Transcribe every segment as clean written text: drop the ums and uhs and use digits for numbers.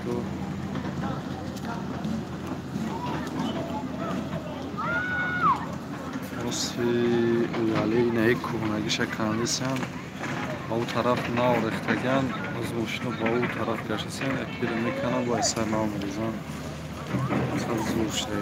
لایکو موسی اویالی اینه یک کوهنگی شکندیسن با او طرف ناو رختگن از موشنو با او طرف گشتسن اکیل میکنن با اثر ناو میریزن اصلا زور شده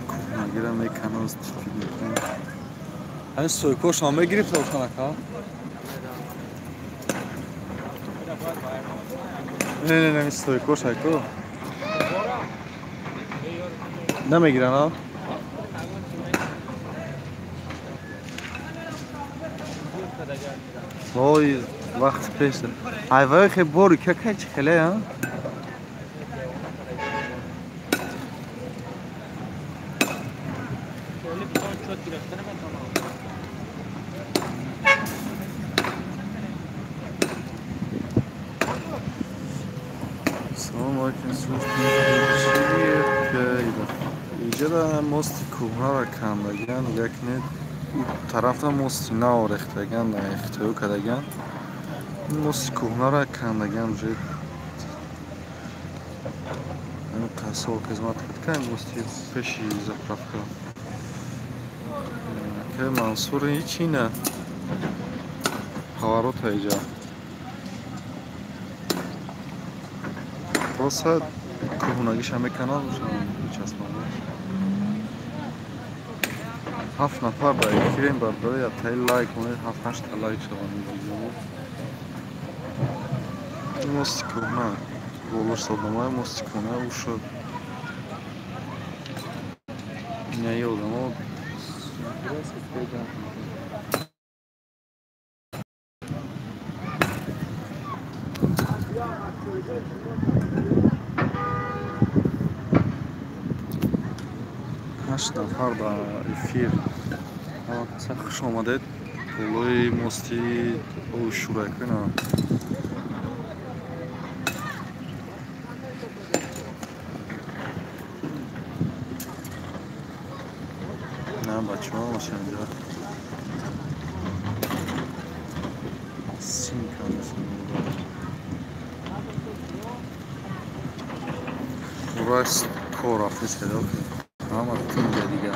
کوهنگیرم میکنه از تیپی میکنه این سویکو شما بگیرید تا کنه که نه این سویکو شایکو نمیگیرن ها وای وقت پیشه حیوه خیلی باری که چی خیلی ها اینجا ماستی کوهنا را کندگن یک نه طرف ماستی ناو رختگن اختیو کردگن این ماستی کوهنا را کندگن جد این تصور خدمت کرد که ماستی پیشی زفرفکا که منصور هیچی نه پاورات اینجا راسد کوهنگیش همه کنال میچسبانه 7 نفر با اکریم برداره یا تایی لایک کنید 7-8 لایک شوانید این ماستی کوهنه بولور سالنامه های ماستی کوهنه او شد نیه آدم هشت نفر در افیر اما خوش آمدید پولوی ماستی او شروع کنه نه بچه ها باشه اینجا سیم کنه راست کار آفیس پیدا کنه اما تیم دیگه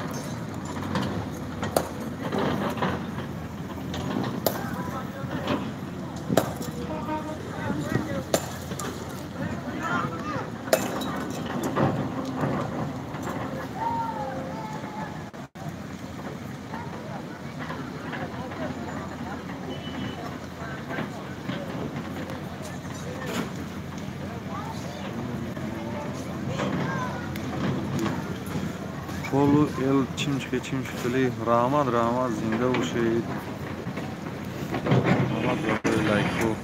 Polu el çimçikli Rahman zinde o şey Rahman böyle like bu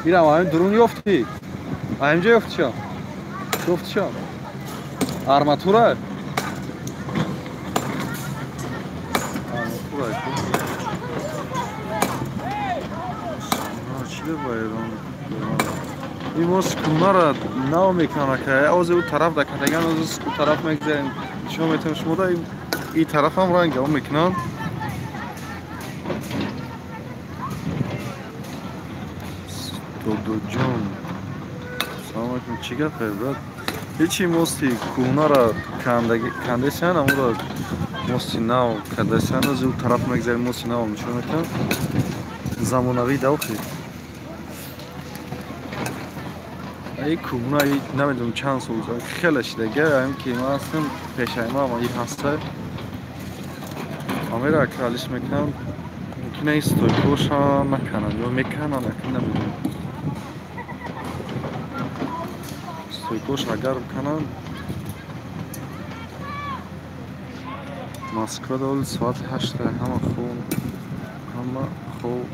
میرم همین درون یافتی همینجا یافتی شام armaturadır چیه باید این موس کنار ناو میکنه که از اون طرف دکتگان از اون طرف میگذاریم شما میتونم شما دا این طرف هم رنگ هم میکنن دو جون سلام علیکم چی گفته برات هیچی موستی کونا را کندشن اما را موستی ناو کندشن از اون طرف میگذاریم موستی ناو میشون میکنم زمانوی دوخی ای کونا ای نمیدونم چند سال خیلیش دیگه هم که ما هستم پیشای ما این هسته همه را اکرالش میکنم ممکنه این ستویکوش ها نکنن یا میکنن نمیدونم ستویکوش اگر بکنن ماسکا دول ساعت 8 همه خوب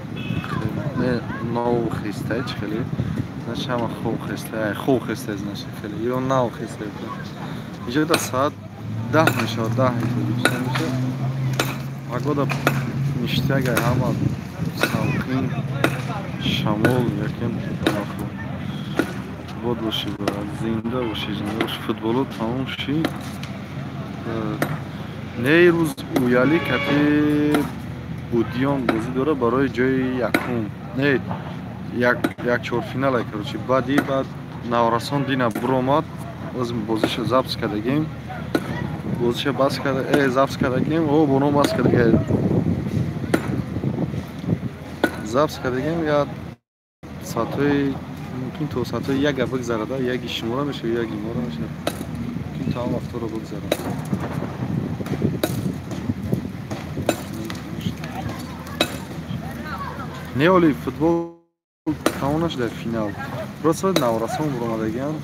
نه نو خسته خیلی نشه هم خوب خسته خوب خسته نشه خیلی یا نو خسته اینجا در ساعت 10 میشه 10 میشه погода ништяга ҳама салқин шамол якем бод боши зинда боши футболо тамом ши не рӯз уяли кати будиён бозӣ дора барои ҷои якум не як чорфинала короче баъд наврасон дина буромад оз бозиша забз кардагем бозиша бас карда забз кардагем о боно бас кардагем забз кардагем я саатҳои мумкин то саатҳои яга бигзарада яги шумора меша яги мора меша мумкин тамом вақтҳоро бигзарад не оли футбол тамом нашуда финал просто наврасон буромадагиам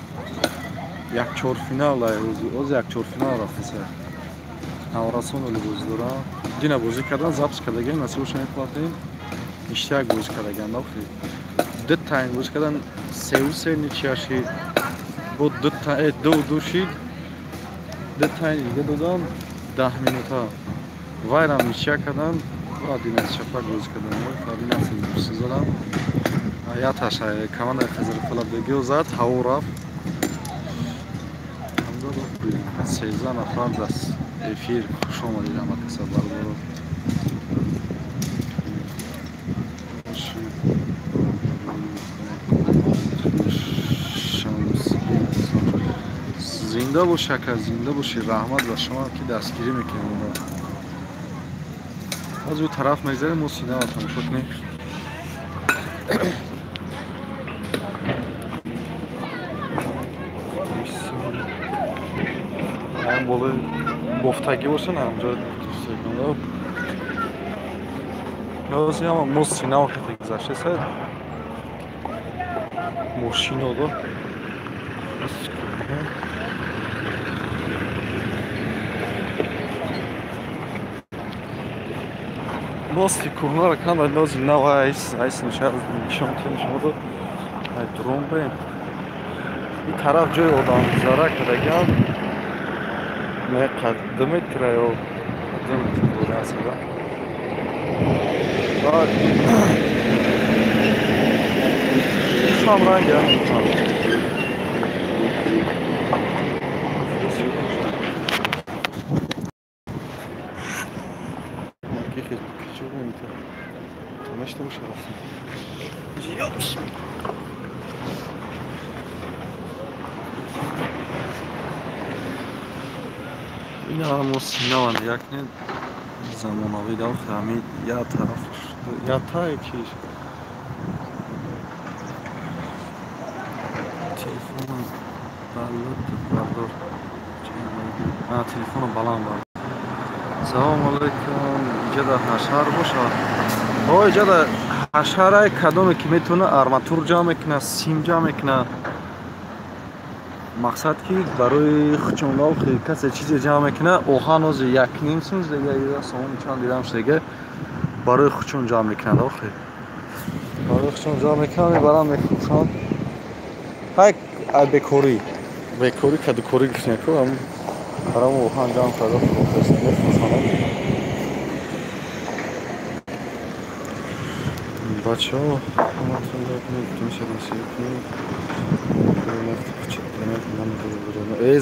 як чорфинал оз як чорфинал рафтаса наврасон оли бозӣ дорам дина бозӣ кардан забз кардагем насибошон мехӯатем ништяк бозӣ кардагем ду тайм бозӣ кардан сеу се ничияши бо ду шид ду тайм дига додам 10 минута вайрам ничия кардан дина шафак бозӣ кардан дина сезонам яташ командаи Хазарқулабегиё зад ҳаво рафт 13 нафар дар эфир хуш омадед ҳамакаса барборо зинда бош ака зинда боши раҳмат ба шумо ки дастгирӣ мекунед аз ӯ тараф мегзарем мо синава тамошо кунем боло бофтагӣ бошан ҳамҷо ёзиама мо синава ки гузаштесад мошинодо мости кӯҳнара кан нози нава айс нишонтинишмодо дромбе ин тараф ҷои одамгузара кардагиам ду метра ё 2 метр буд асада шам ранги мо синаван якне замонавӣ давхи ҳамид я тараф я тае чиш телефоном бардор телефоном баланд бар салому алайкум иҷада ҳашар боша иҷада ҳашараи кадоме ки метавона арматур ҷамъ мекуна сим ҷамъ мекуна мақсад ки барои хучондал касе чизе ҷамъ мекуна оҳан ози 1.5 сум дега я сомони чанд дидамш дега барои хучон ҷамъ мекунад охи барои хучон ҷамъ мекунад мебаранд мефурӯшанд ҳай бекорӣ кадукорӣ гифтняко барои оҳан ҷамъ карда мефурӯшанд бачаҳо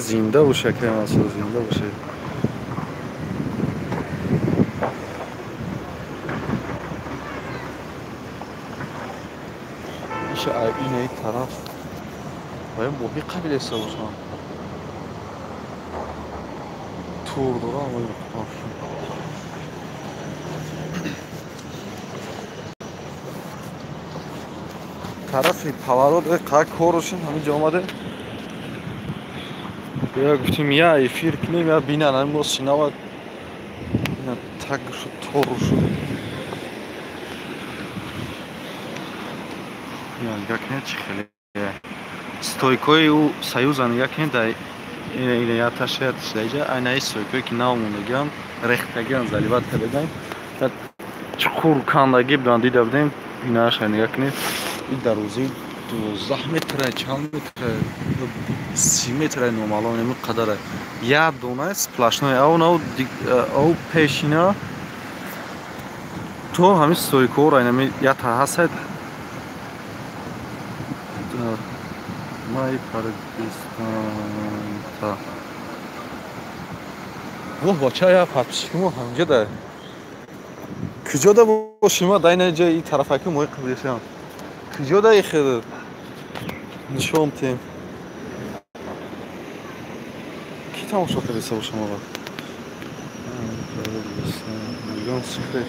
зинда боша кемасо зинда боша иша инаи тараф баён боҳи қабилеса бошам тур дорам тарафи паворот қак корушин ҳамиҷа омаде я гуфтем я эфир кунем я бинан мо синава так шуд тору шуд якне чи хеле стойкои ӯ саюзан якне да иняташаятшдаиҷа айнаи стойкое ки навмондагиан рехтагиан заливат кардаган чуқур кандаги бидан дида будем. Бинаша нигоҳ кунед. ин дар рӯзи 12 метра чанд метра 30 метра номалон ин қадара як дона сплашной ав пешина то ҳамин стойкор айнами ята ҳасад май парагистанта воҳ бача я подписчикмо ҳамҷада куҷода бошима дайна ҷа и тарафаки мои қаблишам куҷода ихед нишон тем ки тамошо кардеса бошама ба миллион секрет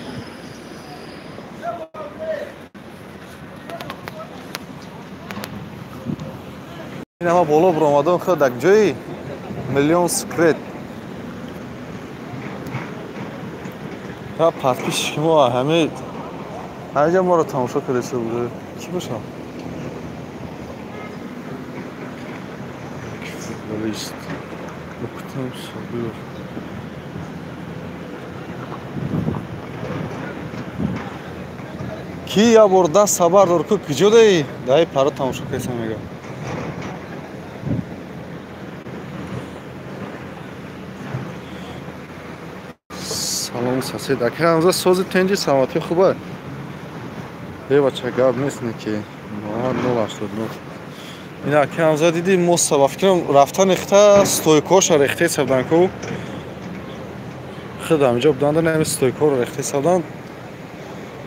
ин ҳама боло биромадон хӯ дар ҷои миллион секрет ҳа подписчикмо ҳамед ҳаҷа моро тамошо кардеса буде чӣ бошам футболист Октам Собиров ки я бор даст сабар дор ку куҷодаи дай пара тамошо кардеса мегам салом сасед ака ҳамза сози тенҷи самати хуба е бача гап нест не ки 089 ин ака ҳамза диди мо сабаф кирам рафтан рехта стойкоша рехте сабдан ку худ ҳамҷо буданда нами стойкор рехте сабдан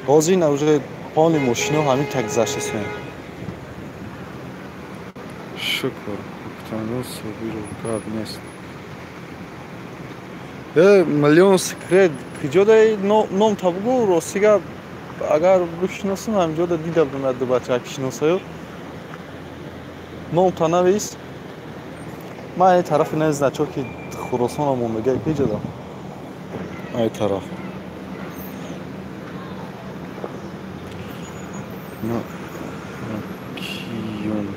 бози ин уже пони мошино ҳамин так заштасен шукр Октанон Собиров гап нест миллион секрет куҷодаи ном табгу ростига агар бишиносам ҳамҷода дида будам як ду бача кишиносаю ном та навис ман ин тарафи нави значоки хуросона мондага пеҷадам ай тараф макиён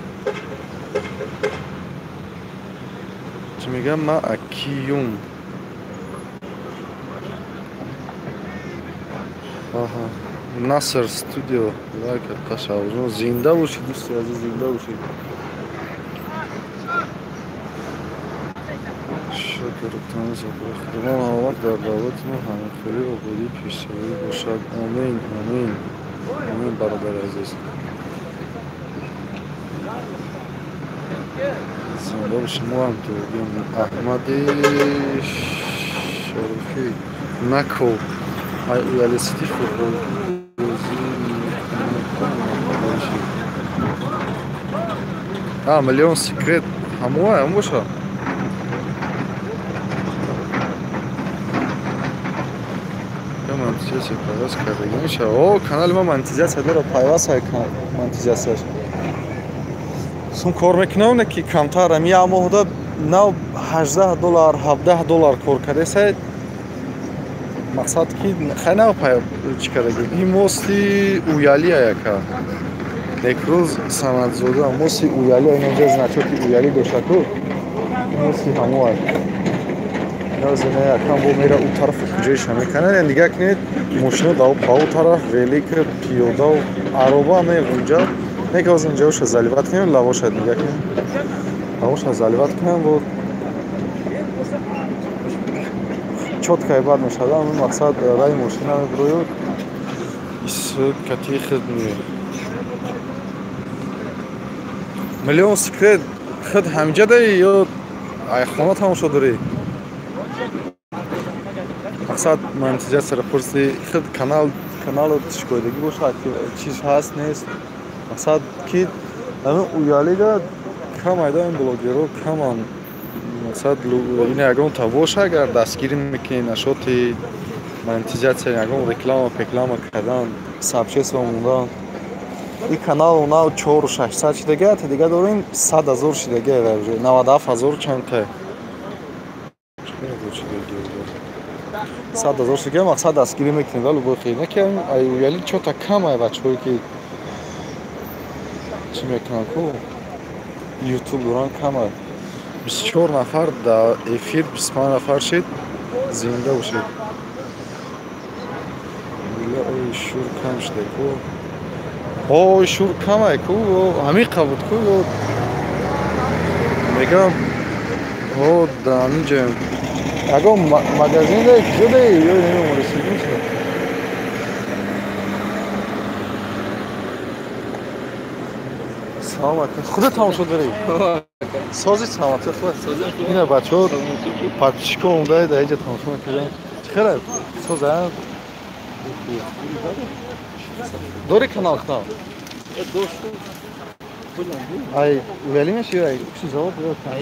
чӣ мегам макиён Наср студио лайк ташаввур зинда бошед дӯсти азиз зинда бошед шукр худмон ҳават дар давлати мо ҳамихӯрӣ ободӣ пешсавӣ бошад амин амин амин бародари азиз зинда бошед мо ҳам тӯгим аҳмади шарифӣ наков уялисити футболбозӣ миллион секрет ҳамоа ҳам боша монетизация пайваст кардагани ша канали ма монетизация дора пайваст монетизацияш сум кор мекунам не ки камтар ами як моҳда нав $18 $17 кор кардеса мақсад ки хай нав чӣ кардаги ин мости уялия яка некрӯз санадзода мости уялия инҷа значоки уяли дошаку мости ҳамоа язина якам бо мера у тарафу куҷоиша меканад дигар кинед мошино дав па у тараф велика пиёдау ароба меғунҷа неки оз инҷаоша заливат кинем лавоша дигар кинем лавоша заливат кинем бо чоткай бад мешавад ҳамин мақсад раи мошина мебироёд исуд кати хидми миллион секрет худ ҳамҷадаи ё айхона тамошо дорӣ мақсад монетизацияро пурси худ канало тишкоидагӣ бошад чиз ҳаст нест мақсад ки ҳамин уялида камайда ин блогеро каман мақсад ин ягон та боша агар дастгирӣ мекунӣ нашоти монетизация ягон реклама кардан сабчества мондан ин канал нав 4600 шидага та дига дорем 100,000 шидага 97,000 чанта 100,000 шидага мақсад дастгирӣ мекунем вале бохи неки ай уяли чота камай бачаҳое ки чӣ мекунанд ку ютуб доран камай 24 нафар дар эфир 25 нафар шид зинда бошед шур кам шуда ку. Ой, шур камай ку, амиқа буд ку. Мегам, о, да, нинҷа. Агон магазинда куҷода ё намерасидем шуда. Салом алейкум. Худа тамошо доред? Сози саломати худ. Ина бачаҳо подписчикон омдаи дар инҷа тамошо мекарданд. Чӣ хеле? Соза? Дори канал худам? Ай, увели меши ё ай куши завод ё канал.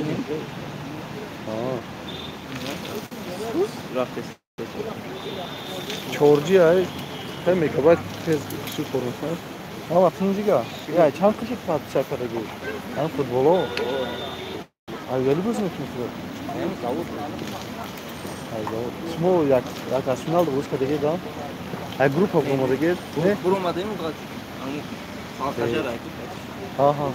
Чорҷи ай. Хе мекабад тез куши формасан. Ама тинҷига. Ай, чанд куши подписа кардаги? Ам футболо. Ай, увели боз мекунӣ? Завод. Ай, завод. Шумо як арсенал боз кардаги да? Ай, группа омадаги? Не? Бурумадем гад. Аҳа.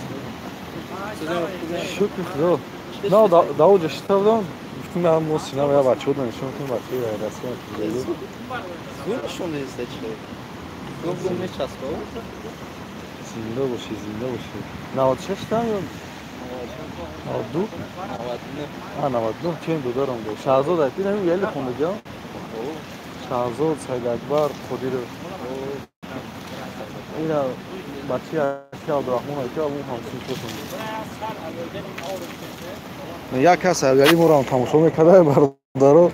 Шукр худо. На, Давуд ҷа шита будам. Гуфтим ам мо синема я бачаҳо нишон кунем бачаҳои расми кардем. Нишон дезда чӣ? Гуфтум мечаспо. Зинда боши, зинда боши. 96 там ё? 92? 99. 99 чен додарам бо. Шаҳзод айти намин яли хондагиам? Шаҳзод, Сайдакбар, Қодиров. Ина бачи аки Абдурахмон айти абун ҳамсин шошон. Як кас аввали моро тамошо мекарда бародаро.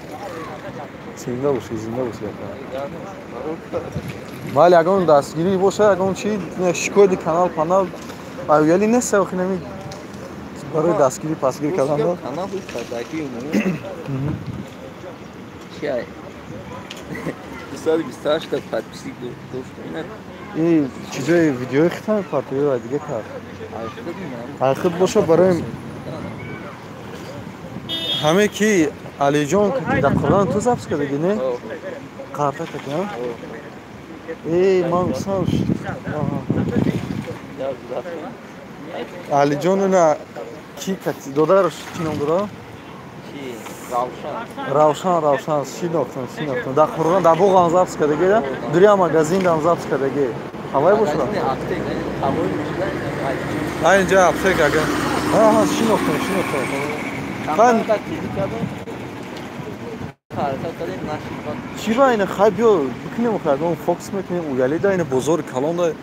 Зинда боши, зинда боши. Вале ягон дастгирӣ боша, ягон чи шикояти канал аввали нест охи нами барои дастгирӣ пасгирӣ кардан да. Канал даки умум. Чай. 228 та подписчик дошт. И чизои видеои хитам партиёра дига кар. Айхид боша барои ҳаме ки Алиҷон дар Қуръон ту запис кардаги не? Қарта кардам. Ман сам Алиҷон ина ки кати додараш чӣ ном дора? Равшан шинохтам. Дар Қуръон дар боғам запис кардаги да? Дурия магазиндам запис кардаги. Ҳавай боша? Айнҷа аптек ага. Аҳа, шинохтам. Чӣ ба ина хай биё бикунем охирагон фокус мекунем уялида ина бозори калонда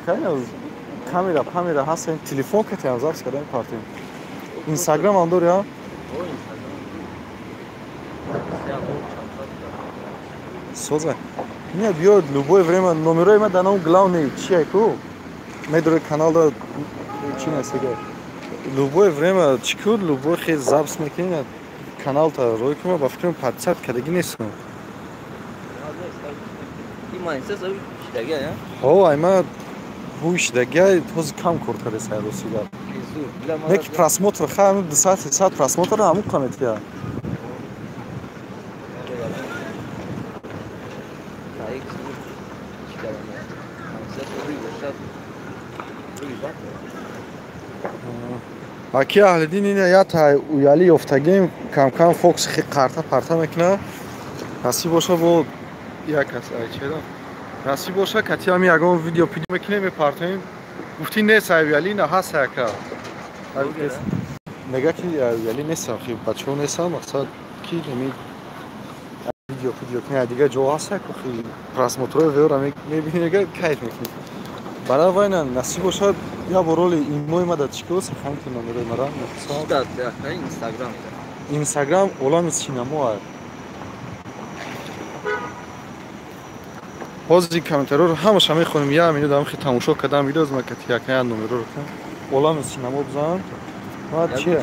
кайна камера ҳаст телефон катиам запис кардам партем. Инстаграм ам дори ҳа? Соза. Не биё любое время номерои ма дар главный чи айку? Медори каналда чи насига. Любое время чикуд любой хез запис мекунем каналта рой кунем ба фикрам подписат кардаги нестам. Айма ҳуишдаги ҳози кам кор карда сайросида. Неки просмотр хам 200 просмотр ҳамун каметия. Аки аҳлидин ина ята уяли ёфтагим кам фокс хи қарта парта мекуна. Насиб боша бо як кас айчеда. Насиб боша кати ами ягон видео пидо мекунем мепартаем. Гуфти нест уяли ина ҳаст яка. Мега ки уяли нестам хи бачаҳо нестам мақсад ки неми видео куна дига ҷо ҳаст яку хи просмотрои веёра мебинега кайф мекунем. Барои вайна насиб бошад я бо роли имои ма дар чико сахан ки номерои мара Инстаграм олами синемо ай. ҳозир комментариёро ҳамаша мехонем я минут ам хи тамошо кардам видеоз ма кати якая номероро олами синемо бизанам. Ва чи?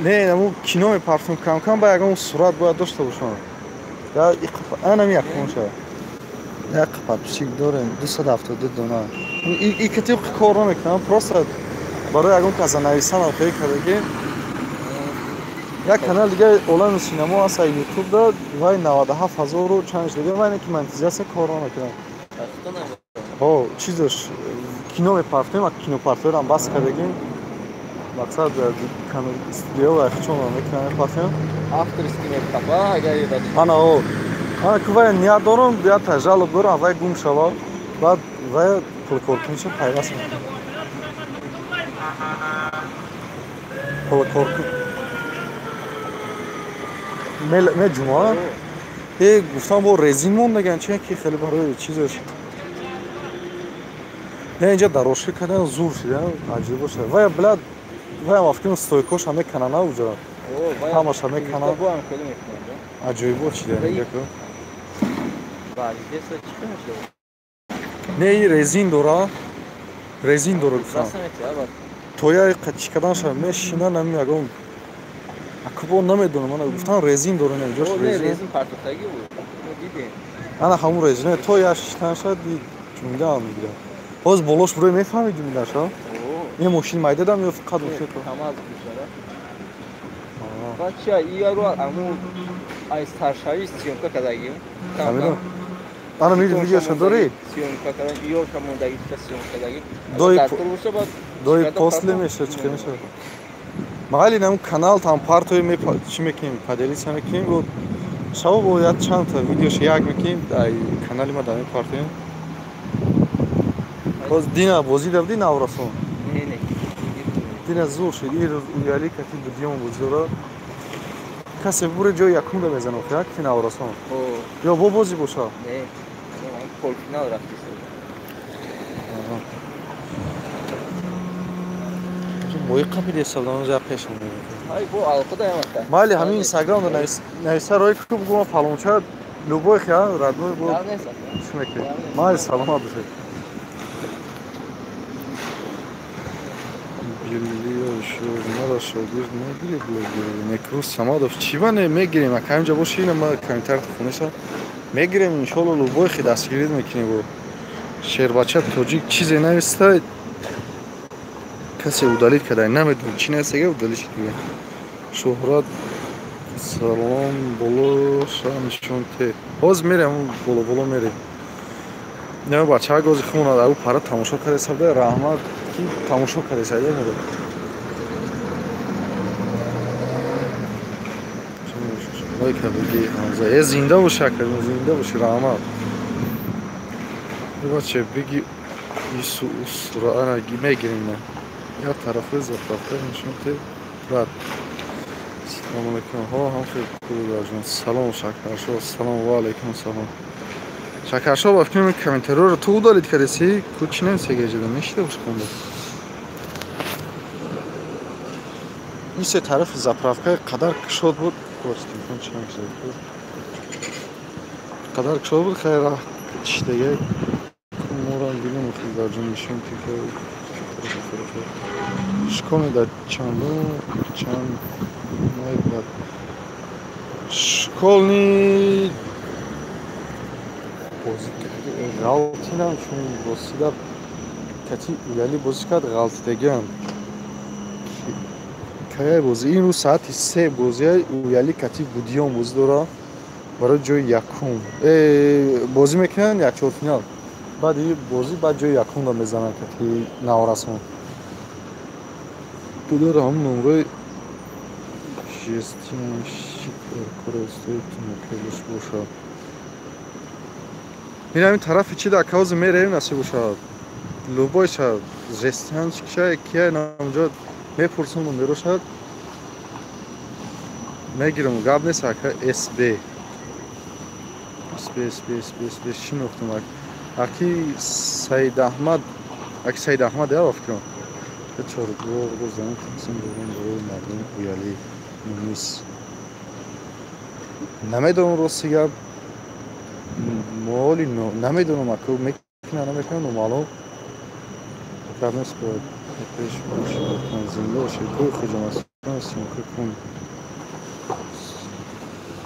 Не, наму кино мепартем кам ба ягон сурат бояд дошта бошам. Я анам як конша. Як подписчик дорем 272 дона. И кати кор намекунам, просто барои ягон каса нависанам хеле кардаги. Як канал дига олами синемо ҳаст ютуб да вай 97000 чанш дига вай неки монетизация кор намекунам. Ҳо, чизош кино мепартем, ак кинопартиёрам бас кардагим. Мақсад студиё ва хичон мекунам мепартем. Авторский мепартем, ага, ана о ана ки вай ният дорам биё тажаллуб бурам вай гум шавад баъд вай пулкоркуничо пайваст мекунам пулкоркун меҷума гуфтам бо резин мондаган чи ки хеле барои чизаш инҷа дароши кардан зур шуда аҷиб боша вай билад вай мафким стойкоша мекана на уҷа ҳамаша мекана аҷоибот шуда инҷаку не и резин дора гуфтам тояи қатчи карданша мешина нами ягон акбо намедонам ана гуфтам резин дора не инҷош резин ана ҳамун резин тояш шитанша ҷумидаам мегирам ҳоз болош бурӯи мефаҳмиди мидаша ин мошин майдадам ё фақат ана миди видеоша дорӣ дои после меша чӣ меша майли нам канал там партои чӣ мекунем паделиса мекунем бо шаво бо як чандта видеоша як мекунем ай канали ма дами партоем боз дина бозӣ давди наврасон дина зур шуд ин уяли кати будиён бузора касе буре ҷои якумда мезанад як ки наврасон ё бо бозӣ боша мои қабили савдон за пешон майли ҳамин инстаграм нависа рои ку бугума палонча любой хя радной бо шумеки майли саломат бошед билиёшонара шогирд мегири блогер некрус самадов чива не мегирем ака инҷа боши ина ма комментария хунеша мегирем иншолло любой хи дастгирид мекунем бо шербача тоҷик чизе нависта касе удалид кадай намедонад чӣ нависага удалиш дига шӯҳрат салом болоша нишонте ҳоз мерем боло мерем нема бачаҳа гози хумонад агу пара тамошо кардесавда раҳмат ки тамошо кардесавда муро ой кабиги ҳамза зинда боша кадом зинда боши раҳмат бача биги ису усра ана мегирем я тарафы заправка нишонте рад салом алейкум ҳо ҳам хел кӯдаҷон салом шакаршо салом ва алейкум салом шакаршо ба фикр комментариёро ту удалид кардеси ку чӣ нависага ҷада мешида бош хонда ин се тарафи заправка қадар кушод буд қадар кушод буд хайра чиштага куморам билим кӯдаҷон нишонте шкони дар чанду чанд майбад школни бозӣ ғалтинам чун босида кати уяли бозӣ кард ғалтидагиам кая бозӣ ин рӯз соати 3 бозия уяли кати будиён бозӣ дора барои ҷои якум бозӣ мекунанд якчорфинал баъди бозӣ баъд ҷои якумда мезананд кати наврасон дора ҳам номрои жестиншикоркорстоитмокелиш бошад ин ҳамин тарафи чи дар кавзи мераем наси бошад любойша жестиншикша кия намҷо мепурсам номерошад мегирам гап нест ака сб шинохтам аки саидаҳмад явафкам чоргоҳ замин тақсим бурам барои мардуми уяли мунис намедонам рости гап моли намедонам ака мекуна намекуна номаълум гап нест бояд пеш бошад зинда бошед кӯи хуҷамасин симка кун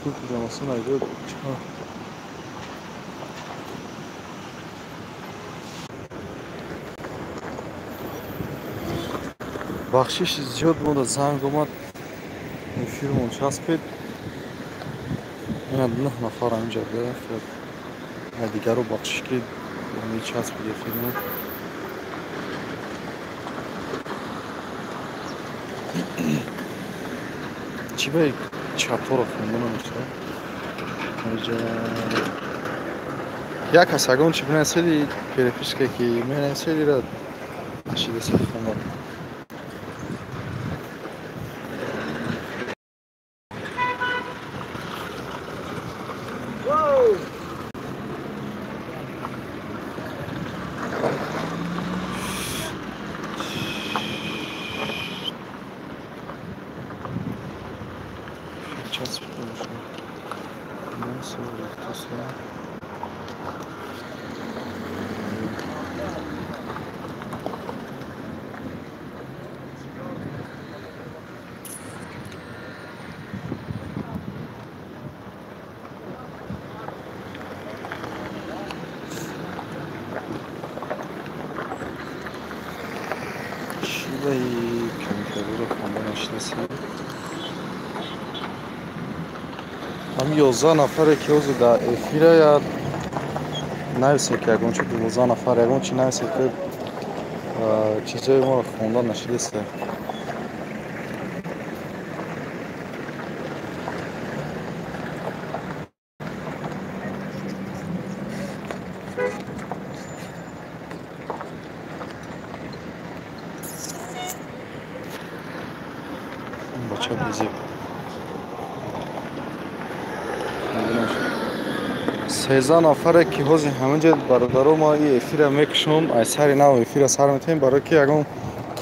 кӯи хуҷамасин айдо бахшиши зиёд монда занг омад эфирмон часпед ина 9 нафар анҷа дигаро бахшиш ки часпед эфирмон чӣ баи чаптора хонда намешавад як ҳаст ягон чӣ бинависеди переписке ки менависедира нашидаси хонад шидаи компютерро хонда нашидаси ҳам 11 нафаре ки ҳозир дар эфира нависед ки ягон чи 12 нафар ягон чи нависед ки чизои моро хонда нашидасе бача бизи 13 нафаре ки ҳозир ҳамаҷо бародаро мо и эфира мекушам ай сари нав эфира сар метавем барои ки ягон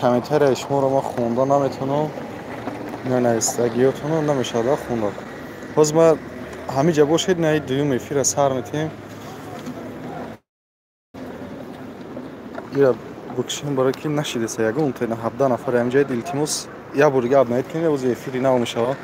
комментарияи шуморо мо хонда наметавонам менавистагиётонро намешавад хонда ҳозир ма ҳамиҷа бошед на дуюм эфира сар метавем ира букушем барои ки нашидеса ягон тена 17 нафари ҳамиҷои илтимос як бор дига аб наид кунед ҳозир эфири нав мешавад